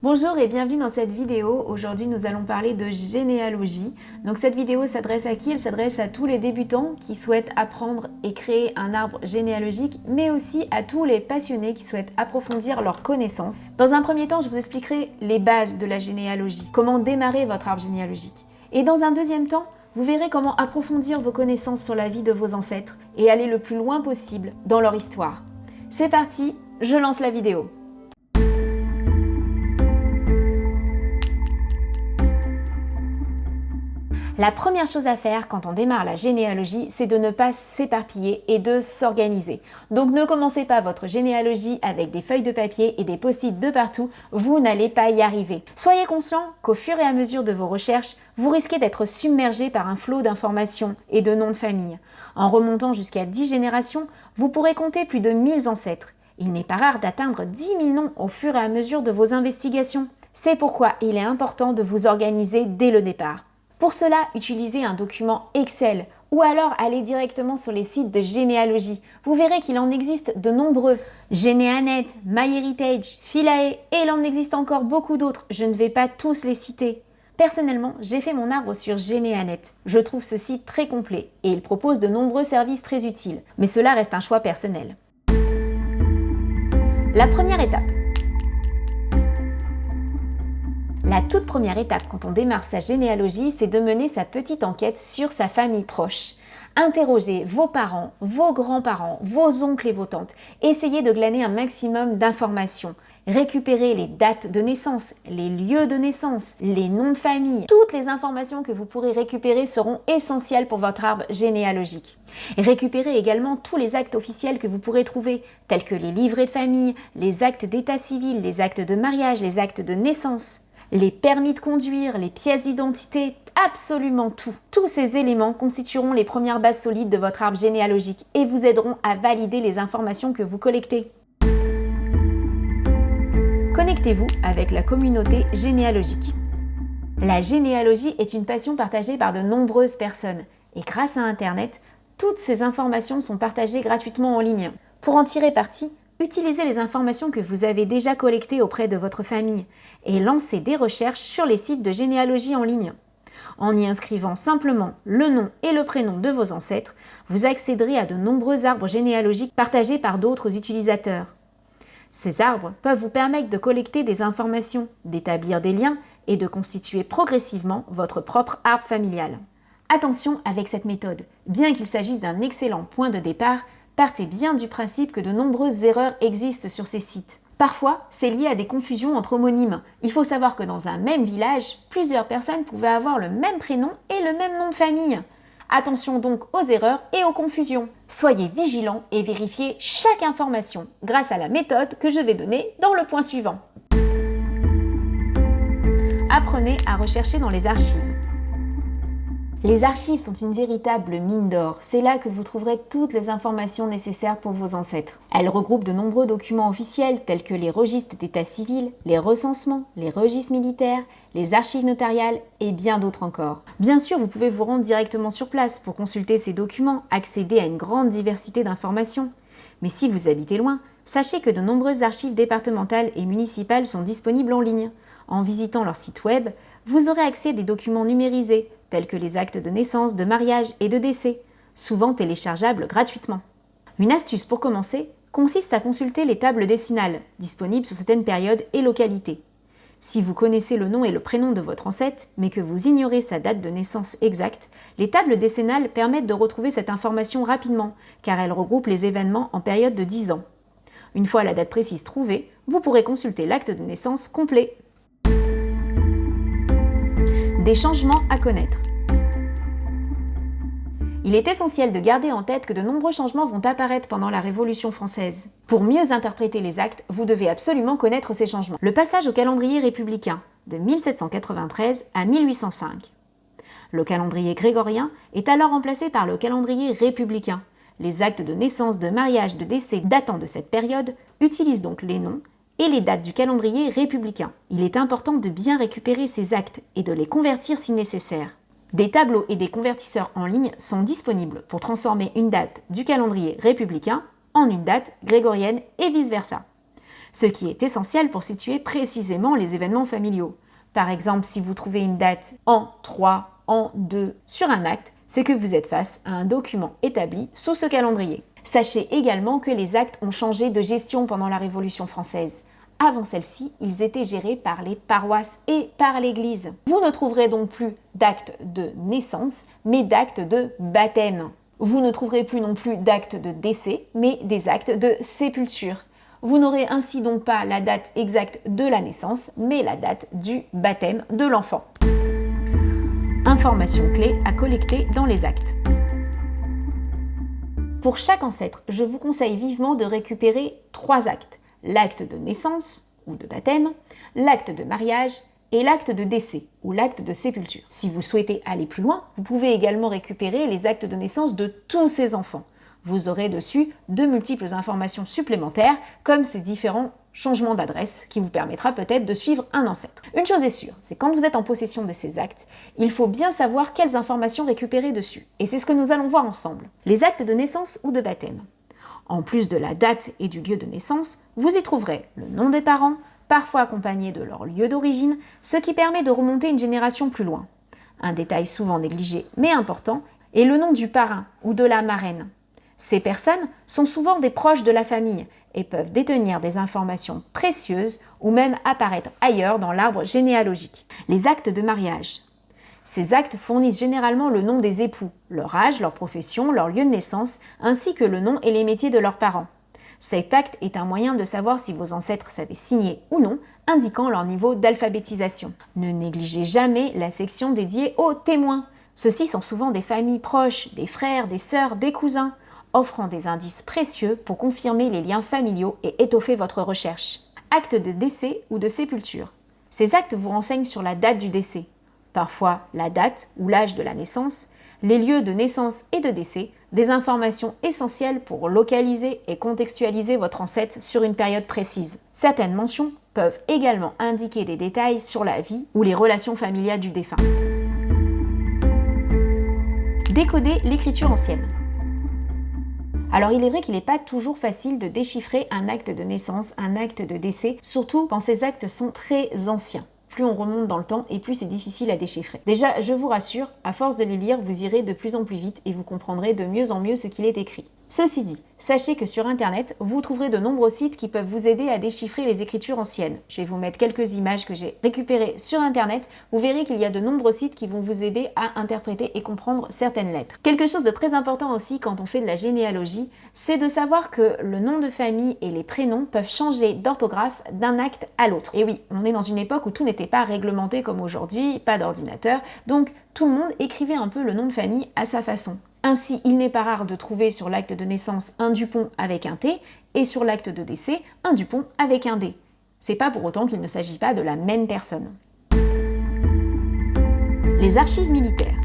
Bonjour et bienvenue dans cette vidéo. Aujourd'hui nous allons parler de généalogie. Donc cette vidéo s'adresse à qui? Elle s'adresse à tous les débutants qui souhaitent apprendre et créer un arbre généalogique, mais aussi à tous les passionnés qui souhaitent approfondir leurs connaissances. Dans un premier temps, je vous expliquerai les bases de la généalogie, comment démarrer votre arbre généalogique. Et dans un deuxième temps, vous verrez comment approfondir vos connaissances sur la vie de vos ancêtres et aller le plus loin possible dans leur histoire. C'est parti, je lance la vidéo. La première chose à faire quand on démarre la généalogie, c'est de ne pas s'éparpiller et de s'organiser. Donc ne commencez pas votre généalogie avec des feuilles de papier et des post-it de partout, vous n'allez pas y arriver. Soyez conscient qu'au fur et à mesure de vos recherches, vous risquez d'être submergé par un flot d'informations et de noms de famille. En remontant jusqu'à 10 générations, vous pourrez compter plus de 1000 ancêtres. Il n'est pas rare d'atteindre 10 000 noms au fur et à mesure de vos investigations. C'est pourquoi il est important de vous organiser dès le départ. Pour cela, utilisez un document Excel ou alors allez directement sur les sites de généalogie. Vous verrez qu'il en existe de nombreux. Généanet, MyHeritage, Philae et il en existe encore beaucoup d'autres. Je ne vais pas tous les citer. Personnellement, j'ai fait mon arbre sur Généanet. Je trouve ce site très complet et il propose de nombreux services très utiles. Mais cela reste un choix personnel. La première étape. La toute première étape quand on démarre sa généalogie, c'est de mener sa petite enquête sur sa famille proche. Interrogez vos parents, vos grands-parents, vos oncles et vos tantes. Essayez de glaner un maximum d'informations. Récupérez les dates de naissance, les lieux de naissance, les noms de famille. Toutes les informations que vous pourrez récupérer seront essentielles pour votre arbre généalogique. Récupérez également tous les actes officiels que vous pourrez trouver, tels que les livrets de famille, les actes d'état civil, les actes de mariage, les actes de naissance. Les permis de conduire, les pièces d'identité, absolument tout. Tous ces éléments constitueront les premières bases solides de votre arbre généalogique et vous aideront à valider les informations que vous collectez. Connectez-vous avec la communauté généalogique. La généalogie est une passion partagée par de nombreuses personnes et grâce à Internet, toutes ces informations sont partagées gratuitement en ligne. Pour en tirer parti, utilisez les informations que vous avez déjà collectées auprès de votre famille et lancez des recherches sur les sites de généalogie en ligne. En y inscrivant simplement le nom et le prénom de vos ancêtres, vous accéderez à de nombreux arbres généalogiques partagés par d'autres utilisateurs. Ces arbres peuvent vous permettre de collecter des informations, d'établir des liens et de constituer progressivement votre propre arbre familial. Attention avec cette méthode, bien qu'il s'agisse d'un excellent point de départ, partez bien du principe que de nombreuses erreurs existent sur ces sites. Parfois, c'est lié à des confusions entre homonymes. Il faut savoir que dans un même village, plusieurs personnes pouvaient avoir le même prénom et le même nom de famille. Attention donc aux erreurs et aux confusions. Soyez vigilants et vérifiez chaque information grâce à la méthode que je vais donner dans le point suivant. Apprenez à rechercher dans les archives. Les archives sont une véritable mine d'or. C'est là que vous trouverez toutes les informations nécessaires pour vos ancêtres. Elles regroupent de nombreux documents officiels tels que les registres d'état civil, les recensements, les registres militaires, les archives notariales et bien d'autres encore. Bien sûr, vous pouvez vous rendre directement sur place pour consulter ces documents, accéder à une grande diversité d'informations. Mais si vous habitez loin, sachez que de nombreuses archives départementales et municipales sont disponibles en ligne. En visitant leur site web, vous aurez accès à des documents numérisés, tels que les actes de naissance, de mariage et de décès, souvent téléchargeables gratuitement. Une astuce pour commencer consiste à consulter les tables décennales, disponibles sur certaines périodes et localités. Si vous connaissez le nom et le prénom de votre ancêtre, mais que vous ignorez sa date de naissance exacte, les tables décennales permettent de retrouver cette information rapidement, car elles regroupent les événements en période de 10 ans. Une fois la date précise trouvée, vous pourrez consulter l'acte de naissance complet. Des changements à connaître. Il est essentiel de garder en tête que de nombreux changements vont apparaître pendant la Révolution française. Pour mieux interpréter les actes, vous devez absolument connaître ces changements. Le passage au calendrier républicain, de 1793 à 1805. Le calendrier grégorien est alors remplacé par le calendrier républicain. Les actes de naissance, de mariage, de décès datant de cette période utilisent donc les noms et les dates du calendrier républicain. Il est important de bien récupérer ces actes et de les convertir si nécessaire. Des tableaux et des convertisseurs en ligne sont disponibles pour transformer une date du calendrier républicain en une date grégorienne et vice-versa. ce qui est essentiel pour situer précisément les événements familiaux. Par exemple, si vous trouvez une date en 3, en 2 sur un acte, c'est que vous êtes face à un document établi sous ce calendrier. Sachez également que les actes ont changé de gestion pendant la Révolution française. Avant celle-ci, ils étaient gérés par les paroisses et par l'Église. Vous ne trouverez donc plus d'actes de naissance, mais d'actes de baptême. Vous ne trouverez plus non plus d'actes de décès, mais des actes de sépulture. Vous n'aurez ainsi donc pas la date exacte de la naissance, mais la date du baptême de l'enfant. Informations clés à collecter dans les actes. Pour chaque ancêtre, je vous conseille vivement de récupérer 3 actes. L'acte de naissance ou de baptême, l'acte de mariage et l'acte de décès ou l'acte de sépulture. Si vous souhaitez aller plus loin, vous pouvez également récupérer les actes de naissance de tous ces enfants. Vous aurez dessus de multiples informations supplémentaires comme ces différents changements d'adresse qui vous permettra peut-être de suivre un ancêtre. Une chose est sûre, c'est quand vous êtes en possession de ces actes, il faut bien savoir quelles informations récupérer dessus. Et c'est ce que nous allons voir ensemble. Les actes de naissance ou de baptême. En plus de la date et du lieu de naissance, vous y trouverez le nom des parents, parfois accompagné de leur lieu d'origine, ce qui permet de remonter une génération plus loin. Un détail souvent négligé mais important est le nom du parrain ou de la marraine. Ces personnes sont souvent des proches de la famille et peuvent détenir des informations précieuses ou même apparaître ailleurs dans l'arbre généalogique. Les actes de mariage. Ces actes fournissent généralement le nom des époux, leur âge, leur profession, leur lieu de naissance, ainsi que le nom et les métiers de leurs parents. Cet acte est un moyen de savoir si vos ancêtres savaient signer ou non, indiquant leur niveau d'alphabétisation. Ne négligez jamais la section dédiée aux témoins. Ceux-ci sont souvent des familles proches, des frères, des sœurs, des cousins, offrant des indices précieux pour confirmer les liens familiaux et étoffer votre recherche. Acte de décès ou de sépulture. Ces actes vous renseignent sur la date du décès. Parfois la date ou l'âge de la naissance, les lieux de naissance et de décès, des informations essentielles pour localiser et contextualiser votre ancêtre sur une période précise. Certaines mentions peuvent également indiquer des détails sur la vie ou les relations familiales du défunt. Décoder l'écriture ancienne. Alors il est vrai qu'il n'est pas toujours facile de déchiffrer un acte de naissance, un acte de décès, surtout quand ces actes sont très anciens. Plus on remonte dans le temps et plus c'est difficile à déchiffrer. Déjà, je vous rassure, à force de les lire, vous irez de plus en plus vite et vous comprendrez de mieux en mieux ce qu'il est écrit. Ceci dit, sachez que sur Internet, vous trouverez de nombreux sites qui peuvent vous aider à déchiffrer les écritures anciennes. Je vais vous mettre quelques images que j'ai récupérées sur Internet. Vous verrez qu'il y a de nombreux sites qui vont vous aider à interpréter et comprendre certaines lettres. Quelque chose de très important aussi quand on fait de la généalogie, c'est de savoir que le nom de famille et les prénoms peuvent changer d'orthographe d'un acte à l'autre. Et oui, on est dans une époque où tout n'était pas réglementé comme aujourd'hui, pas d'ordinateur, donc tout le monde écrivait un peu le nom de famille à sa façon. Ainsi, il n'est pas rare de trouver sur l'acte de naissance un Dupont avec un T et sur l'acte de décès un Dupont avec un D. C'est pas pour autant qu'il ne s'agit pas de la même personne. Les archives militaires.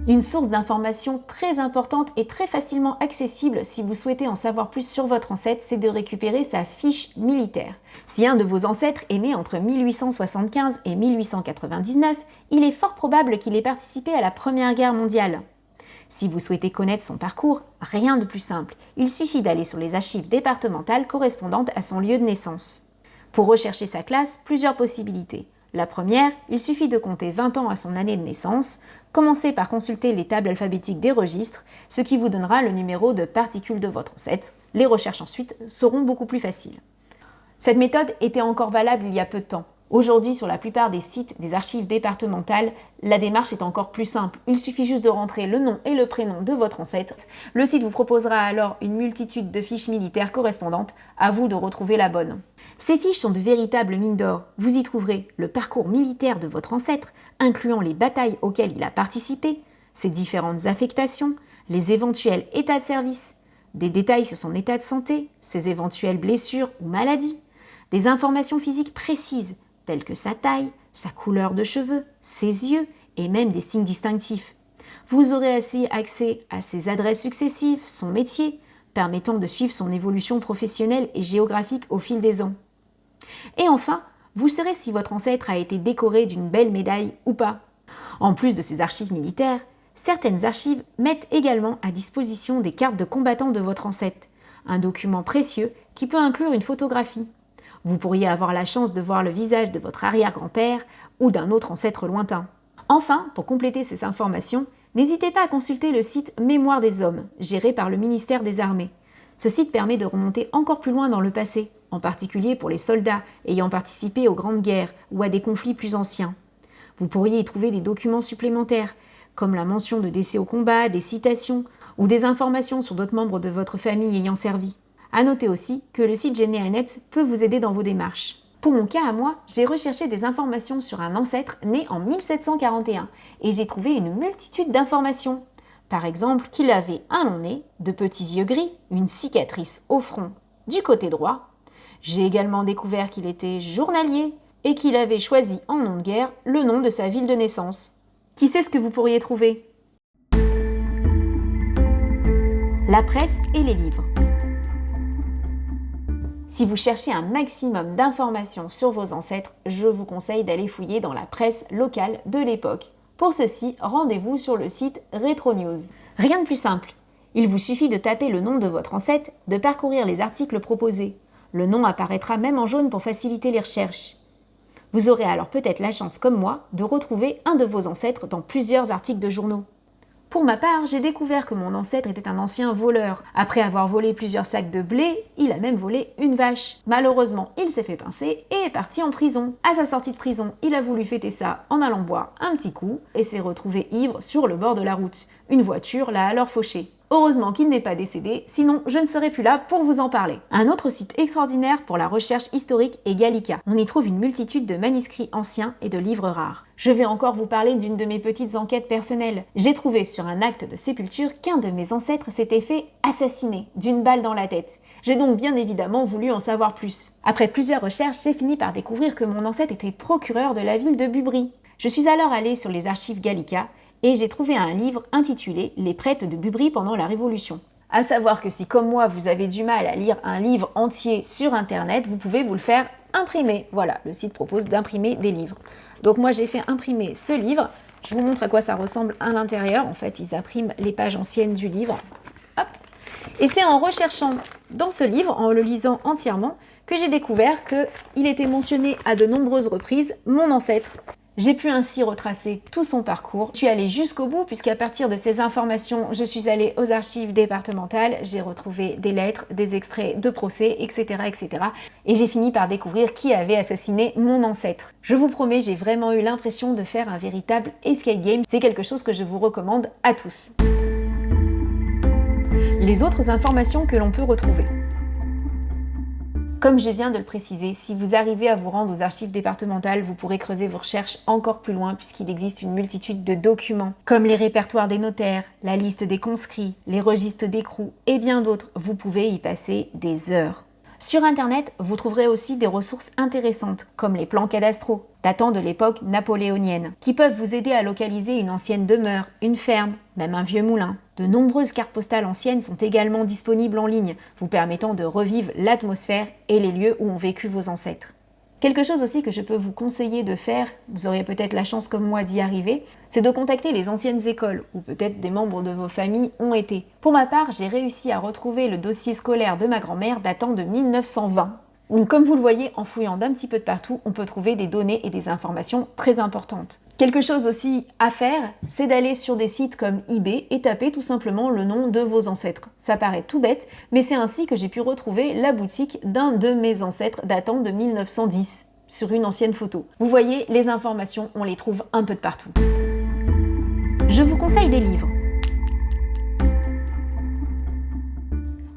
Une source d'information très importante et très facilement accessible si vous souhaitez en savoir plus sur votre ancêtre, c'est de récupérer sa fiche militaire. Si un de vos ancêtres est né entre 1875 et 1899, il est fort probable qu'il ait participé à la Première Guerre mondiale. Si vous souhaitez connaître son parcours, rien de plus simple. Il suffit d'aller sur les archives départementales correspondantes à son lieu de naissance. Pour rechercher sa classe, plusieurs possibilités. La première, il suffit de compter 20 ans à son année de naissance. Commencez par consulter les tables alphabétiques des registres, ce qui vous donnera le numéro de particule de votre ancêtre. Les recherches ensuite seront beaucoup plus faciles. Cette méthode était encore valable il y a peu de temps. Aujourd'hui, sur la plupart des sites des archives départementales, la démarche est encore plus simple. Il suffit juste de rentrer le nom et le prénom de votre ancêtre. Le site vous proposera alors une multitude de fiches militaires correspondantes. À vous de retrouver la bonne. Ces fiches sont de véritables mines d'or. Vous y trouverez le parcours militaire de votre ancêtre, incluant les batailles auxquelles il a participé, ses différentes affectations, les éventuels états de service, des détails sur son état de santé, ses éventuelles blessures ou maladies, des informations physiques précises, telles que sa taille, sa couleur de cheveux, ses yeux et même des signes distinctifs. Vous aurez ainsi accès à ses adresses successives, son métier, permettant de suivre son évolution professionnelle et géographique au fil des ans. Et enfin, vous saurez si votre ancêtre a été décoré d'une belle médaille ou pas. En plus de ces archives militaires, certaines archives mettent également à disposition des cartes de combattants de votre ancêtre. un document précieux qui peut inclure une photographie. Vous pourriez avoir la chance de voir le visage de votre arrière-grand-père ou d'un autre ancêtre lointain. Enfin, pour compléter ces informations, n'hésitez pas à consulter le site Mémoire des Hommes, géré par le ministère des Armées. Ce site permet de remonter encore plus loin dans le passé, en particulier pour les soldats ayant participé aux grandes guerres ou à des conflits plus anciens. Vous pourriez y trouver des documents supplémentaires, comme la mention de décès au combat, des citations ou des informations sur d'autres membres de votre famille ayant servi. À noter aussi que le site Généanet peut vous aider dans vos démarches. Pour mon cas à moi, j'ai recherché des informations sur un ancêtre né en 1741 et j'ai trouvé une multitude d'informations. Par exemple, qu'il avait un long nez, de petits yeux gris, une cicatrice au front du côté droit. J'ai également découvert qu'il était journalier et qu'il avait choisi en nom de guerre le nom de sa ville de naissance. Qui sait ce que vous pourriez trouver? La presse et les livres. Si vous cherchez un maximum d'informations sur vos ancêtres, je vous conseille d'aller fouiller dans la presse locale de l'époque. Pour ceci, rendez-vous sur le site Retro News. Rien de plus simple. Il vous suffit de taper le nom de votre ancêtre, de parcourir les articles proposés. Le nom apparaîtra même en jaune pour faciliter les recherches. Vous aurez alors peut-être la chance, comme moi, de retrouver un de vos ancêtres dans plusieurs articles de journaux. Pour ma part, j'ai découvert que mon ancêtre était un ancien voleur. Après avoir volé plusieurs sacs de blé, il a même volé une vache. Malheureusement, il s'est fait pincer et est parti en prison. À sa sortie de prison, il a voulu fêter ça en allant boire un petit coup et s'est retrouvé ivre sur le bord de la route. Une voiture l'a alors fauché. Heureusement qu'il n'est pas décédé, sinon je ne serais plus là pour vous en parler. Un autre site extraordinaire pour la recherche historique est Gallica. On y trouve une multitude de manuscrits anciens et de livres rares. Je vais encore vous parler d'une de mes petites enquêtes personnelles. J'ai trouvé sur un acte de sépulture qu'un de mes ancêtres s'était fait assassiner d'une balle dans la tête. J'ai donc bien évidemment voulu en savoir plus. Après plusieurs recherches, j'ai fini par découvrir que mon ancêtre était procureur de la ville de Bubry. Je suis alors allée sur les archives Gallica et j'ai trouvé un livre intitulé « Les prêtres de Bubry pendant la Révolution ». À savoir que si, comme moi, vous avez du mal à lire un livre entier sur Internet, vous pouvez vous le faire imprimer. Voilà, le site propose d'imprimer des livres. Donc moi, j'ai fait imprimer ce livre. Je vous montre à quoi ça ressemble à l'intérieur. En fait, ils impriment les pages anciennes du livre. Hop. Et c'est en recherchant dans ce livre, en le lisant entièrement, que j'ai découvert qu'il était mentionné à de nombreuses reprises mon ancêtre. J'ai pu ainsi retracer tout son parcours. Je suis allée jusqu'au bout puisqu'à partir de ces informations, je suis allée aux archives départementales, j'ai retrouvé des lettres, des extraits de procès, etc. etc. Et j'ai fini par découvrir qui avait assassiné mon ancêtre. Je vous promets, j'ai vraiment eu l'impression de faire un véritable escape game. C'est quelque chose que je vous recommande à tous. Les autres informations que l'on peut retrouver. Comme je viens de le préciser, si vous arrivez à vous rendre aux archives départementales, vous pourrez creuser vos recherches encore plus loin puisqu'il existe une multitude de documents, comme les répertoires des notaires, la liste des conscrits, les registres d'écrous et bien d'autres. Vous pouvez y passer des heures. Sur Internet, vous trouverez aussi des ressources intéressantes, comme les plans cadastraux, datant de l'époque napoléonienne, qui peuvent vous aider à localiser une ancienne demeure, une ferme, même un vieux moulin. De nombreuses cartes postales anciennes sont également disponibles en ligne, vous permettant de revivre l'atmosphère et les lieux où ont vécu vos ancêtres. Quelque chose aussi que je peux vous conseiller de faire, vous auriez peut-être la chance comme moi d'y arriver, c'est de contacter les anciennes écoles, où peut-être des membres de vos familles ont été. Pour ma part, j'ai réussi à retrouver le dossier scolaire de ma grand-mère datant de 1920. Donc, comme vous le voyez, en fouillant d'un petit peu de partout, on peut trouver des données et des informations très importantes. Quelque chose aussi à faire, c'est d'aller sur des sites comme eBay et taper tout simplement le nom de vos ancêtres. Ça paraît tout bête, mais c'est ainsi que j'ai pu retrouver la boutique d'un de mes ancêtres datant de 1910 sur une ancienne photo. Vous voyez, les informations, on les trouve un peu de partout. Je vous conseille des livres.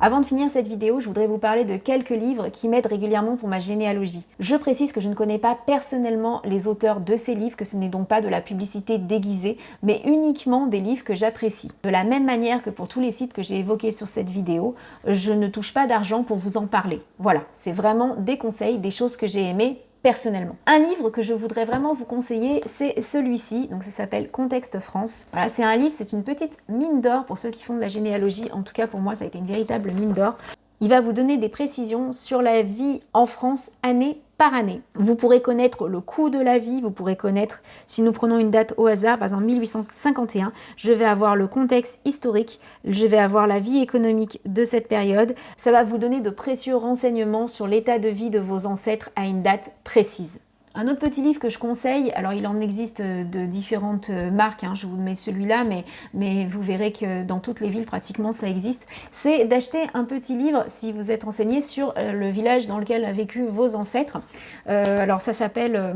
Avant de finir cette vidéo, je voudrais vous parler de quelques livres qui m'aident régulièrement pour ma généalogie. Je précise que je ne connais pas personnellement les auteurs de ces livres, que ce n'est donc pas de la publicité déguisée, mais uniquement des livres que j'apprécie. De la même manière que pour tous les sites que j'ai évoqués sur cette vidéo, je ne touche pas d'argent pour vous en parler. Voilà, c'est vraiment des conseils, des choses que j'ai aimées personnellement. Un livre que je voudrais vraiment vous conseiller, c'est celui-ci, donc ça s'appelle Contexte France. Voilà, c'est un livre, c'est une petite mine d'or pour ceux qui font de la généalogie, en tout cas pour moi ça a été une véritable mine d'or. Il va vous donner des précisions sur la vie en France année par année. Vous pourrez connaître le coût de la vie, vous pourrez connaître, si nous prenons une date au hasard, par exemple 1851, je vais avoir le contexte historique, je vais avoir la vie économique de cette période. Ça va vous donner de précieux renseignements sur l'état de vie de vos ancêtres à une date précise. Un autre petit livre que je conseille, alors il en existe de différentes marques, je vous mets celui-là, mais vous verrez que dans toutes les villes pratiquement ça existe, c'est d'acheter un petit livre si vous êtes renseigné sur le village dans lequel a vécu vos ancêtres. Alors ça s'appelle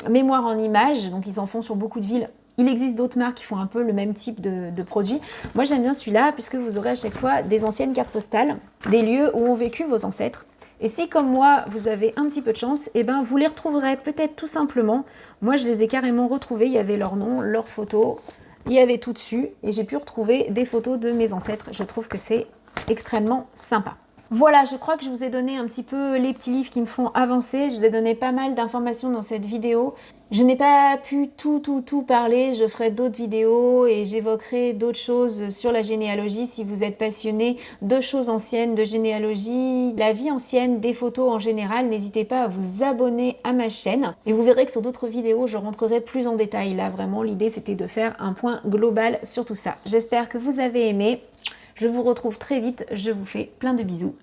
Mémoire en images, donc ils en font sur beaucoup de villes. Il existe d'autres marques qui font un peu le même type de produit. Moi j'aime bien celui-là puisque vous aurez à chaque fois des anciennes cartes postales, des lieux où ont vécu vos ancêtres. Et si comme moi vous avez un petit peu de chance, eh ben vous les retrouverez peut-être tout simplement. Moi je les ai carrément retrouvés, il y avait leur nom, leurs photos, il y avait tout dessus et j'ai pu retrouver des photos de mes ancêtres. Je trouve que c'est extrêmement sympa. Voilà, je crois que je vous ai donné un petit peu les petits livres qui me font avancer. Je vous ai donné pas mal d'informations dans cette vidéo. Je n'ai pas pu tout parler. Je ferai d'autres vidéos et j'évoquerai d'autres choses sur la généalogie. Si vous êtes passionné de choses anciennes, de généalogie, la vie ancienne, des photos en général, n'hésitez pas à vous abonner à ma chaîne. Et vous verrez que sur d'autres vidéos, je rentrerai plus en détail. Là, vraiment, l'idée, c'était de faire un point global sur tout ça. J'espère que vous avez aimé. Je vous retrouve très vite. Je vous fais plein de bisous.